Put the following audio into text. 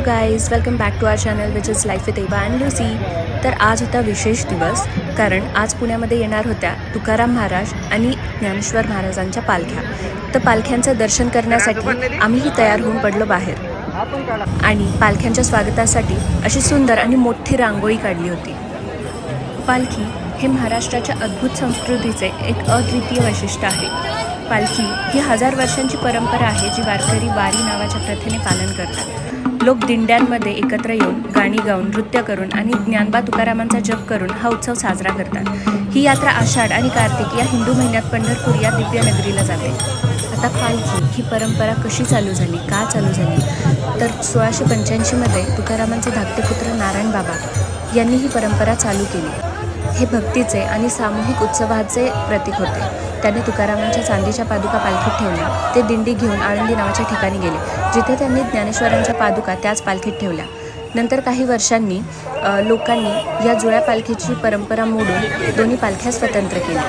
Hello guys, welcome back to our channel which is life with Eva and Lucy. तर आज होता विशेष दिवस, कारण आज पुण्यामध्ये येणार होत्या तुकाराम महाराज आणि ज्ञानेश्वर महाराजांच्या पालख्या। तर पालख्यांचं दर्शन करण्यासाठी आम्हीही तयार होऊन पडलो बाहेर आणि पालख्यांच्या स्वागतासाठी अशी सुंदर आणि मोठी रांगोळी काढली होती। पालखी हे महाराष्ट्राच्या अद्भुत संस्कृतीचे एक अद्वितीय वैशिष्ट्य आहे। पालखी ही 1000 वर्षांची परंपरा आहे, जी वारकरी वारी नावाच्या प्रथेने पालन करतात। लोक दिंड्यांमध्ये एकत्र येऊन गाणी गाऊन, नृत्य करून आणि ज्ञानोबा तुकारामांचा जप करून हा उत्सव साजरा करतात। ही यात्रा आषाढ आणि कार्तिक या हिंदू महिन्यात पंढरपूर या दिव्य नगरीला जाते। आता पालखी ही परंपरा कशी चालू झाली, का चालू झाली, तर 1685 मध्ये तुकारामांचे धाकटे पुत्र नारायण बाबा यांनी ही परंपरा चालू केली। हे भक्तीचे आणि सामूहिक उत्सवाचे प्रतीक होते। त्यांनी तुकारामांच्या चांदीच्या पादुका पालखीत ठेवल्या। ते दिंडी घेऊन आळंदी नावाच्या ठिकाणी गेले, जिथे त्यांनी ज्ञानेश्वरांच्या पादुका त्याच पालखीत ठेवल्या। नंतर काही वर्षांनी लोकांनी या जुळ्या पालखीची परंपरा मोडून दोन्ही पालख्या स्वतंत्र केल्या।